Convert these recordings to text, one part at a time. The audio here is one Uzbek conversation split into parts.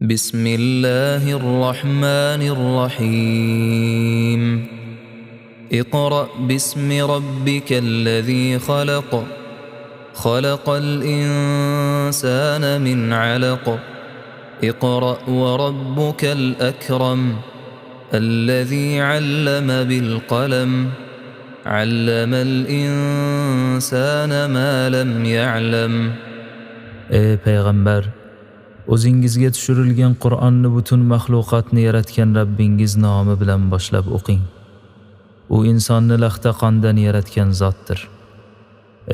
بسم الله الرحمن الرحيم اقرأ باسم ربك الذي خلق خلق الإنسان من علق اقرأ وربك الأكرم الذي علم بالقلم علم الإنسان ما لم يعلم. Ey Payg'ambar, o'zingizga tushirilgan Qur'onni butun mahluqotni yaratgan Rabbingiz nomi bilan boshlab o'qing. U insonni laxta qondan yaratgan zotdir.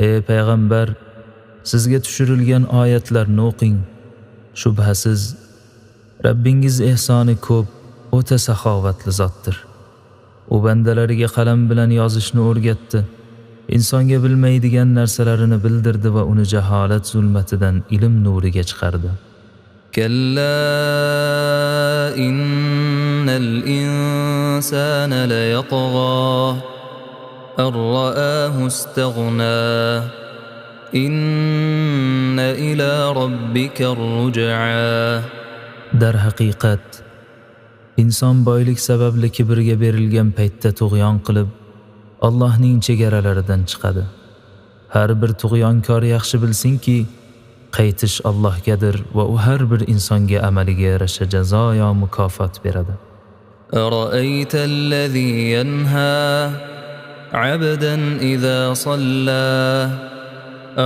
Ey Payg'ambar, sizga tushirilgan oyatlarni o'qing. Shubhasiz, Rabbingiz ehsoni ko'p, o'ta saxovatli zotdir. U bandalariga qalam bilan yozishni o'rgatdi. İnsonga bilmaydigan narsalarini bildirdi va uni jaholat zulmatidan ilm nuriga chiqardi. Kalla innal insana layatgha an ra'ahu istaghna inna ila rabbika ar-ruj'a. Dar haqiqat, inson boylik sababli kibrga berilgan paytda tug'yon qilib Allohning chegaralaridan chiqadi. Har bir tug'yonkor yaxshi bilsinki, qaytish Allohgadir va u har bir insonga amaliga yarasha jazo yo mukofot beradi. Ara'ayta allazi yanha 'abdan idza salla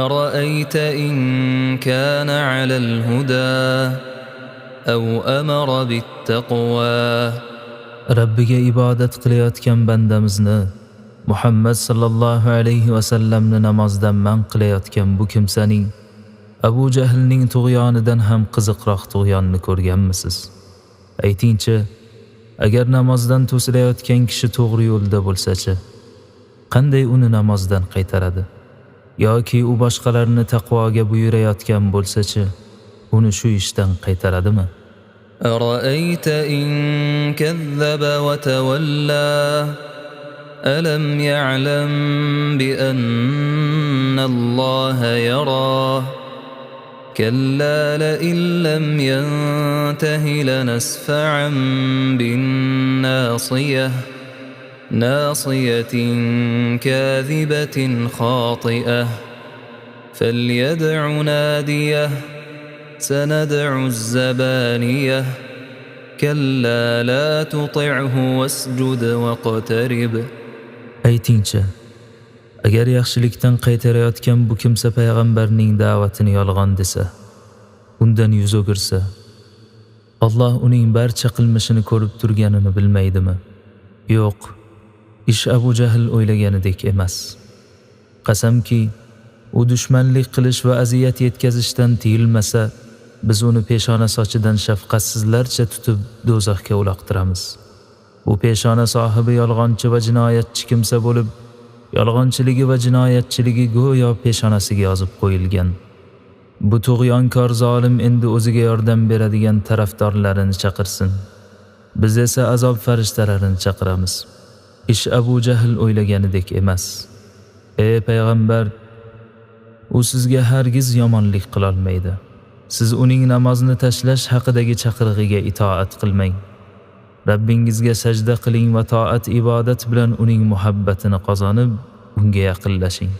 ara'ayta in kana 'ala al-huda aw amara bit-taqwa. Rabbiga ibodat qilayotgan bandamizni, Muhammad sallallohu alayhi va sallamni namozdan man qilayotgan bu kimsaning Abu Jahlning tug'yonidan ham qiziqroq tug'yonni ko'rganmisiz? Aytingchi, agar namozdan to'silayotgan kishi to'g'ri yo'lda bo'lsa-chi, qanday uni namozdan qaytaradi? Yoki u boshqalarni taqvoga buyurayotgan bo'lsa-chi, uni shu ishdan qaytaradimi? Ara'ayta in kazzaba wa tawalla alam ya'lam bi anna Alloha yara كلا لئن لم ينته لنسفعا بالناصية ناصية كاذبة خاطئة فليدع ناديه سندع الزبانية كلا لا تطعه واسجد واقترب. Aytingchi, agar yaxshilikdan qaytarayotgan bu kimsa payg'ambarning da'vatini yolg'on desa, undan yuz o'girsa, Alloh uning barcha qilmishini ko'rib turganini bilmaydimi? Yo'q, ish Abu Jahl o'ylaganidek emas. Qasamki, u dushmanlik qilish va aziyat yetkazishdan tiyilmasa, biz uni peshona sochidan shafqatsizlarcha tutib do'zaxga uloqtiramiz. U peshona sohibi yolg'onchi va jinoyatchi kimsa bo'lib, yolg'onchiligi va jinoyatchiligi go'yo peshonasiga yozib qo'yilgan. Bu tug'yonkor zolim endi o'ziga yordam beradigan tarafdorlarini chaqirsin. Biz esa azob farishtalarini chaqiramiz. Ish Abu Jahl o'ylaganidek emas. Ey payg'ambar, u sizga hargiz yomonlik qila olmaydi. Siz uning namozni tashlash haqidagi chaqirig'iga itoat qilmang. Rabbingizga sajda qiling va toat ibodat bilan uning muhabbatini qozonib, unga yaqinlashing.